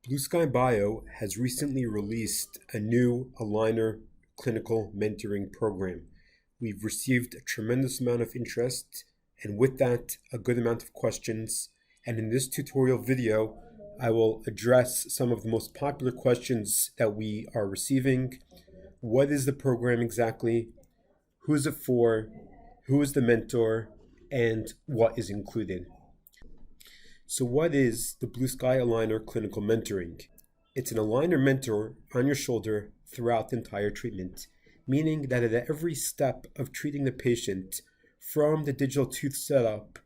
Blue Sky Bio has recently released a new aligner clinical mentoring program. We've received a tremendous amount of interest, and with that, a good amount of questions. And in this tutorial video, I will address some of the most popular questions that we are receiving. What is the program exactly? Who is it for? Who is the mentor? And what is included? So what is the Blue Sky Aligner Clinical Mentoring? It's an aligner mentor on your shoulder throughout the entire treatment, meaning that at every step of treating the patient, from the digital tooth setup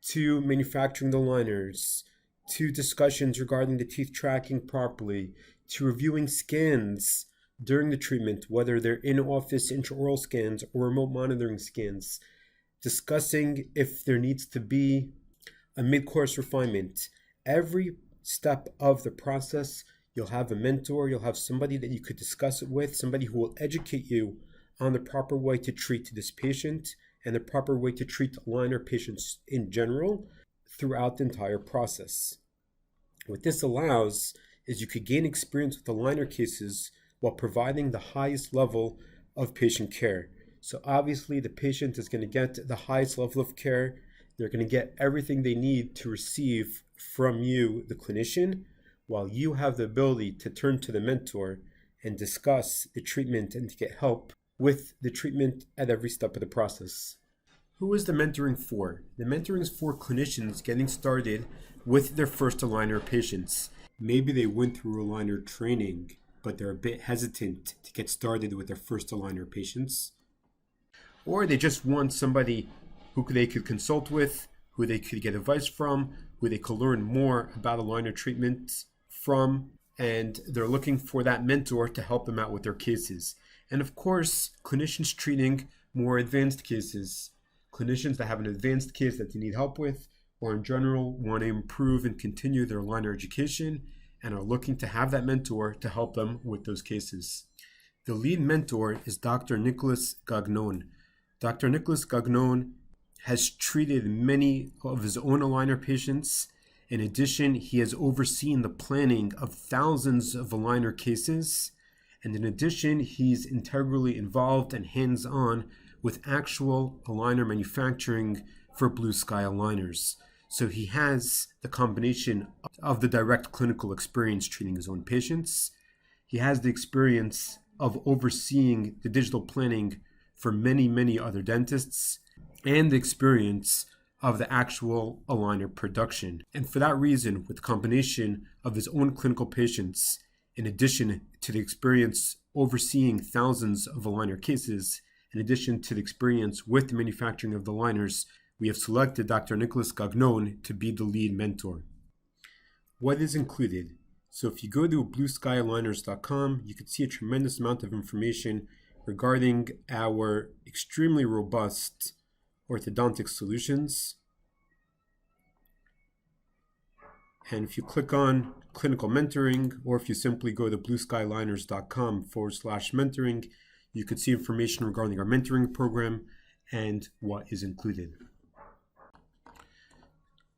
to manufacturing the aligners, to discussions regarding the teeth tracking properly, to reviewing scans during the treatment, whether they're in-office intraoral scans or remote monitoring scans, discussing if there needs to be a mid-course refinement. Every step of the process, you'll have a mentor, you'll have somebody that you could discuss it with, somebody who will educate you on the proper way to treat this patient and the proper way to treat aligner patients in general throughout the entire process. What this allows is you could gain experience with aligner cases while providing the highest level of patient care. So obviously the patient is going to get the highest level of care. They're going to get everything they need to receive from you, the clinician, while you have the ability to turn to the mentor and discuss the treatment and to get help with the treatment at every step of the process. Who is the mentoring for? The mentoring is for clinicians getting started with their first aligner patients. Maybe they went through aligner training, but they're a bit hesitant to get started with their first aligner patients. Or they just want somebody who they could consult with, who they could get advice from, who they could learn more about aligner treatment from, and they're looking for that mentor to help them out with their cases. And of course, clinicians treating more advanced cases, clinicians that have an advanced case that they need help with, or in general want to improve and continue their aligner education and are looking to have that mentor to help them with those cases. The lead mentor is Dr. Nicolas Gagnon. Dr. Nicolas Gagnon has treated many of his own aligner patients. In addition, he has overseen the planning of thousands of aligner cases. And in addition, he's integrally involved and hands-on with actual aligner manufacturing for Blue Sky aligners. So he has the combination of the direct clinical experience treating his own patients. He has the experience of overseeing the digital planning for many, many other dentists, and the experience of the actual aligner production. And for that reason, with the combination of his own clinical patients, in addition to the experience overseeing thousands of aligner cases, in addition to the experience with the manufacturing of the aligners, we have selected Dr. Nicolas Gagnon to be the lead mentor. What is included? So if you go to blueskyaligners.com, you can see a tremendous amount of information regarding our extremely robust orthodontic solutions. And if you click on clinical mentoring, or if you simply go to blueskyaligners.com/mentoring, you can see information regarding our mentoring program and what is included.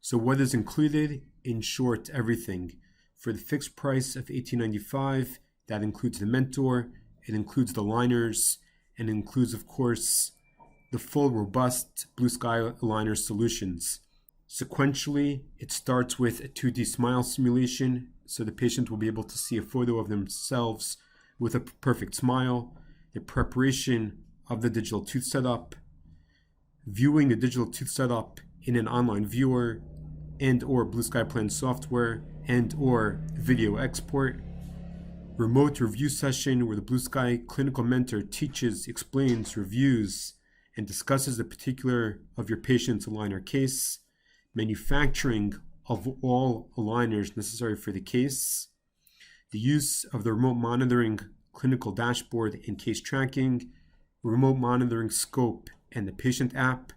So what is included? In short, everything. For the fixed price of $18.95, that includes the mentor, it includes the aligners, and it includes, of course, the full robust Blue Sky aligner solutions. Sequentially, it starts with a 2D smile simulation, so the patient will be able to see a photo of themselves with a perfect smile, the preparation of the digital tooth setup, viewing the digital tooth setup in an online viewer and or Blue Sky Plan software and or video export, remote review session where the Blue Sky clinical mentor teaches, explains, reviews, and discusses the particular of your patient's aligner case, manufacturing of all aligners necessary for the case, the use of the remote monitoring clinical dashboard and case tracking, remote monitoring scope, and the patient app.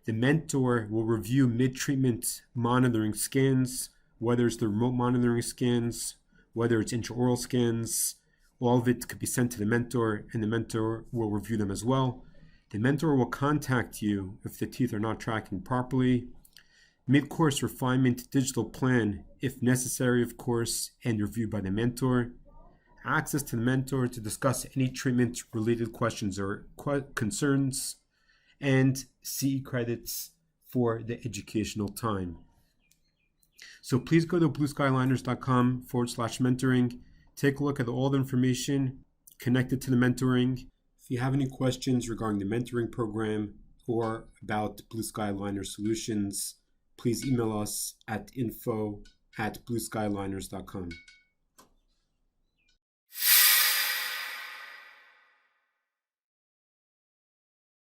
The mentor will review mid-treatment monitoring scans, whether it's the remote monitoring scans, whether it's intraoral scans. All of it could be sent to the mentor, and the mentor will review them as well. The mentor will contact you if the teeth are not tracking properly. mid-course refinement digital plan, if necessary, of course, and reviewed by the mentor, access to the mentor to discuss any treatment-related questions or concerns, and CE credits for the educational time. So please go to blueskyliners.com/mentoring. Take a look at all the information connected to the mentoring. If you have any questions regarding the mentoring program or about Blue Sky Liner Solutions, please email us at info@blueskyliners.com.